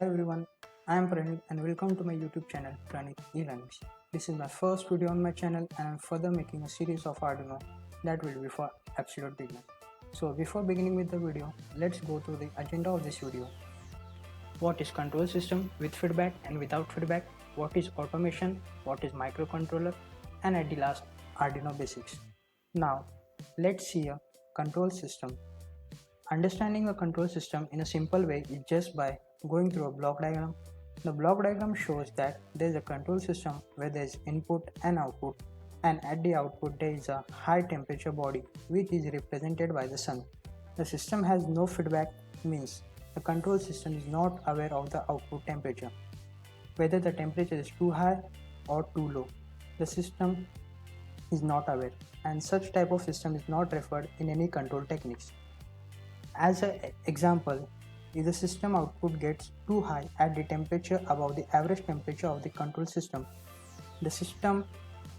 everyone, I am Pranit and welcome to my YouTube channel Pranit eLearnings. This is my first video on my channel and I am further making a series of Arduino that will be for absolute beginners. So before beginning with the video, let's go through the agenda of this video. What is control system with feedback and without feedback? What is automation? What is microcontroller? And at the last, Arduino basics. Now, let's see a control system. Understanding a control system in a simple way is just by going through a block diagram. The block diagram shows that there is a control system where there is input and output, and at the output there is a high temperature body which is represented by the sun. The system has no feedback, means the control system is not aware of the output temperature, whether the temperature is too high or too low. The system is not aware, and such type of system is not referred in any control techniques. As an example, if the system output gets too high at the temperature above the average temperature of the control system, the system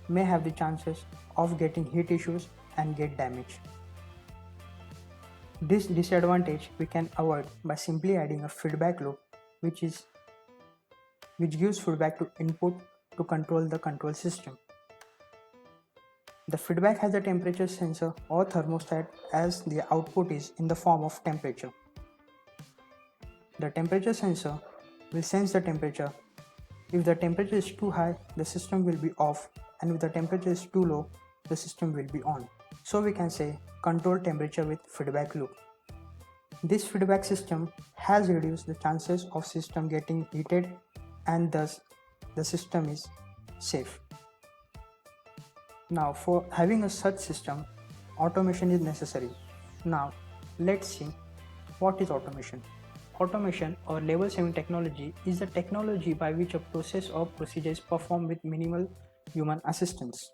may have the chances of getting heat issues and get damaged. This disadvantage we can avoid by simply adding a feedback loop which gives feedback to input to control the control system. The feedback has a temperature sensor or thermostat as the output is in the form of temperature. The temperature sensor will sense the temperature. If the temperature is too high, the system will be off, and if the temperature is too low, the system will be on. So we can say control temperature with feedback loop. This feedback system has reduced the chances of system getting heated and thus the system is safe. Now for having a such system, automation is necessary. Now let's see what is automation. Automation or level 7 technology is the technology by which a process or procedure is performed with minimal human assistance.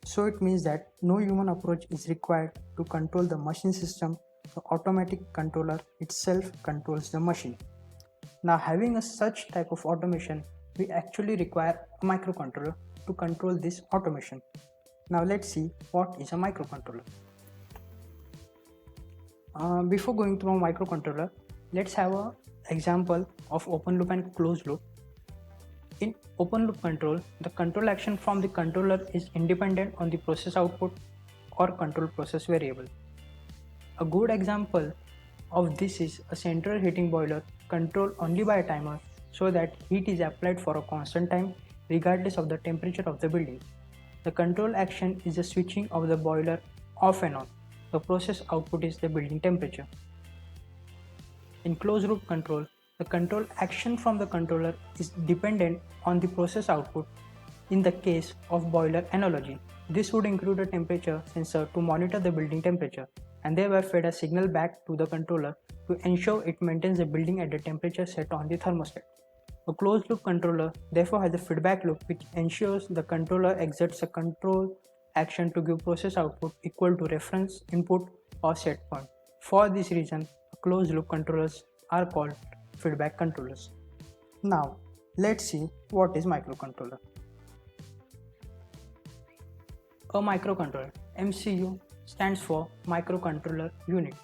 So it means that no human approach is required to control the machine system. The automatic controller itself controls the machine. Now having a such type of automation, we actually require a microcontroller to control this automation. Now let's see what is a microcontroller. Before going through a microcontroller, let's have an example of open loop and closed loop. In open loop control, the control action from the controller is independent on the process output or control process variable. A good example of this is a central heating boiler controlled only by a timer so that heat is applied for a constant time regardless of the temperature of the building. The control action is the switching of the boiler off and on. The process output is the building temperature. In closed loop control, the control action from the controller is dependent on the process output. In the case of boiler analogy, this would include a temperature sensor to monitor the building temperature and thereby feed a signal back to the controller to ensure it maintains the building at the temperature set on the thermostat. A closed loop controller therefore has a feedback loop which ensures the controller exerts a control action to give process output equal to reference input or set point. For this reason, closed loop controllers are called feedback controllers. Now, let's see what is microcontroller. A microcontroller, MCU, stands for microcontroller unit,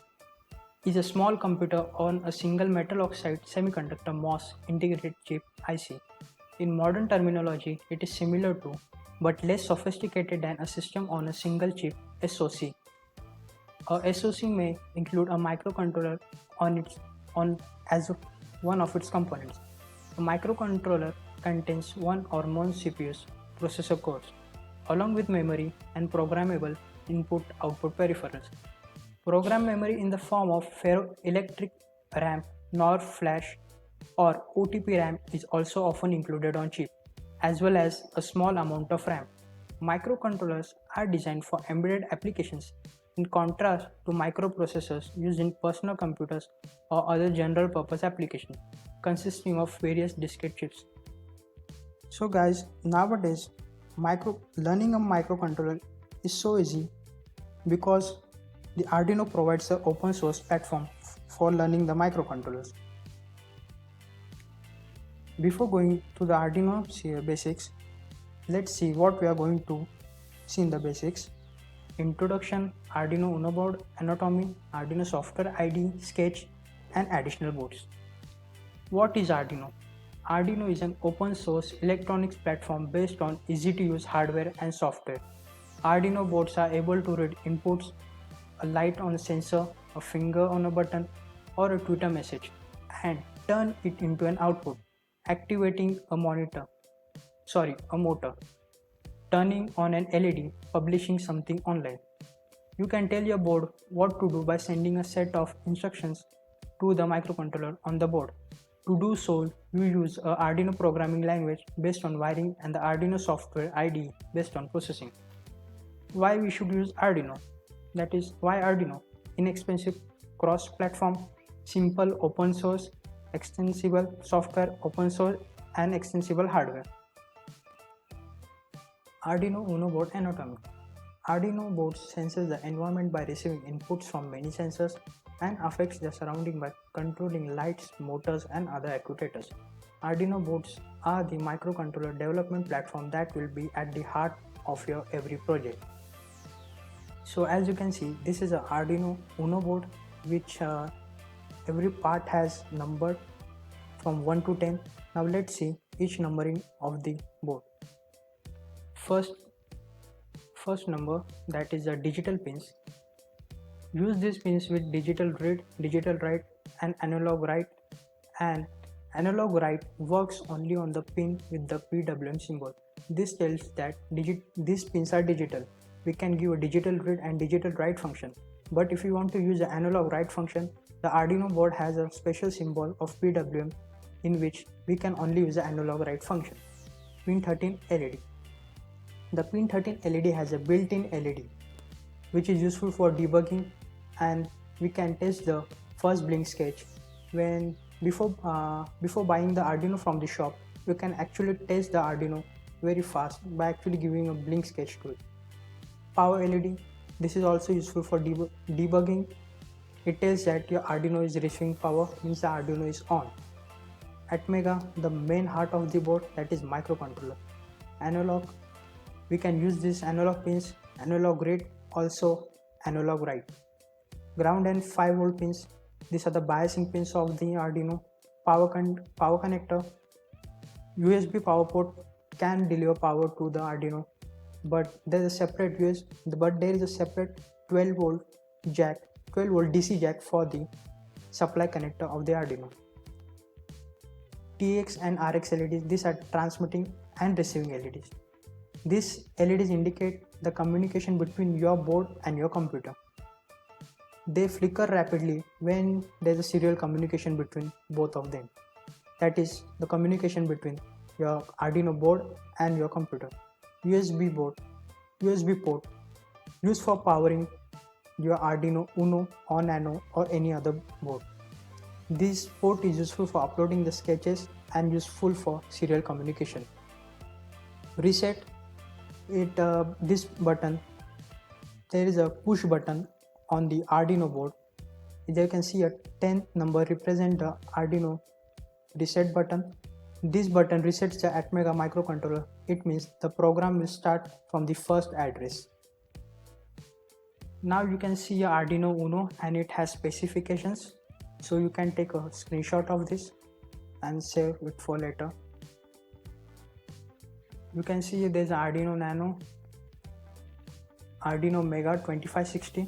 is a small computer on a single metal oxide semiconductor MOS integrated chip IC. In modern terminology, it is similar to but less sophisticated than a system on a single chip SoC. A SoC may include a microcontroller as one of its components. A microcontroller contains one or more CPUs, processor cores, along with memory and programmable input-output peripherals. Program memory in the form of ferroelectric RAM, NOR flash, or OTP RAM is also often included on chip, as well as a small amount of RAM. Microcontrollers are designed for embedded applications in contrast to microprocessors used in personal computers or other general purpose applications consisting of various discrete chips. So guys, nowadays learning a microcontroller is so easy because the Arduino provides an open source platform for learning the microcontrollers. Before going to the Arduino basics, let's see what we are going to see in the basics. Introduction, Arduino Uno board, anatomy, Arduino software IDE, sketch, and additional boards. What is Arduino? Arduino is an open source electronics platform based on easy to use hardware and software. Arduino boards are able to read inputs, a light on a sensor, a finger on a button, or a Twitter message, and turn it into an output, activating a motor, turning on an LED, publishing something online. You can tell your board what to do by sending a set of instructions to the microcontroller on the board. To do so, you use a Arduino programming language based on wiring and the Arduino software IDE based on processing. Why we should use Arduino? That is, why Arduino? Inexpensive, cross-platform, simple open source, extensible software, open source, and extensible hardware. Arduino Uno board anatomy. Arduino board senses the environment by receiving inputs from many sensors and affects the surrounding by controlling lights, motors, and other actuators. Arduino boards are the microcontroller development platform that will be at the heart of your every project. So as you can see, this is a Arduino Uno board which every part has numbered from 1 to 10. Now let's see each numbering of the board. First number, that is the digital pins. Use these pins with digital read, digital write, and analog write. And analog write works only on the pin with the PWM symbol. This tells that these pins are digital. We can give a digital read and digital write function. But if you want to use the analog write function, the Arduino board has a special symbol of PWM in which we can only use the analog write function. Pin 13 LED. The pin 13 LED has a built-in LED which is useful for debugging, and we can test the first blink sketch. Before buying the Arduino from the shop, you can actually test the Arduino very fast by actually giving a blink sketch to it. Power LED, this is also useful for debugging. It tells that your Arduino is receiving power, means the Arduino is on. Atmega, the main heart of the board, that is microcontroller. Analog, we can use these analog pins, analog read, also analog write. Ground and 5V pins, these are the biasing pins of the Arduino. Power connector, USB power port can deliver power to the Arduino, but there is a separate 12V jack, 12V DC jack for the supply connector of the Arduino. TX and RX LEDs, these are transmitting and receiving LEDs. These LEDs indicate the communication between your board and your computer. They flicker rapidly when there is a serial communication between both of them. That is the communication between your Arduino board and your computer. USB port, used for powering your Arduino Uno or Nano or any other board. This port is useful for uploading the sketches and useful for serial communication. Reset, this button, there is a push button on the Arduino board. There you can see a 10th number represent the Arduino reset button. This button resets the Atmega microcontroller. It means the program will start from the first address. Now you can see your Arduino Uno and it has specifications. So you can take a screenshot of this and save it for later. You can see there's Arduino Nano, Arduino Mega 2560.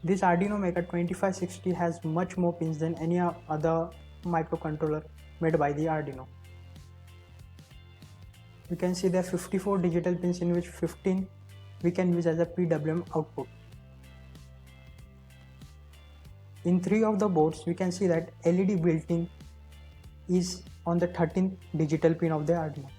This Arduino Mega 2560 has much more pins than any other microcontroller made by the Arduino. You can see there are 54 digital pins, in which 15 we can use as a PWM output. In 3 of the boards, we can see that LED built-in is on the 13th digital pin of the Arduino.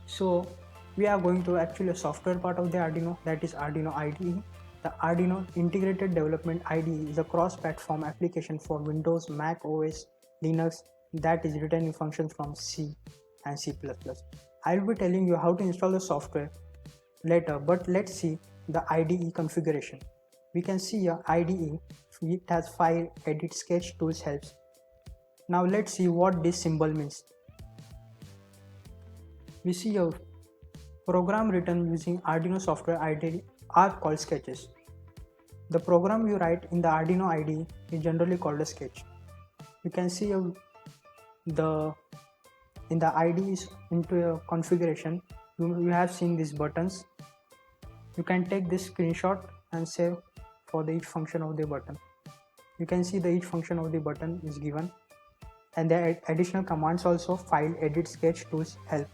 So we are going to actually a software part of the Arduino, that is Arduino IDE. The Arduino Integrated Development IDE is a cross-platform application for Windows, Mac OS, Linux that is written in functions from C and C++. I will be telling you how to install the software later, but let's see the IDE configuration. We can see your IDE, it has file, edit, sketch, tools, helps. Now let's see what this symbol means. We see a program written using Arduino software IDE are called sketches. The program you write in the Arduino IDE is generally called a sketch. you can see the in the IDs into your configuration, you have seen these buttons. You can take this screenshot and save for the each function of the button. You can see the each function of the button is given, and the additional commands also: file, edit, sketch, tools, help.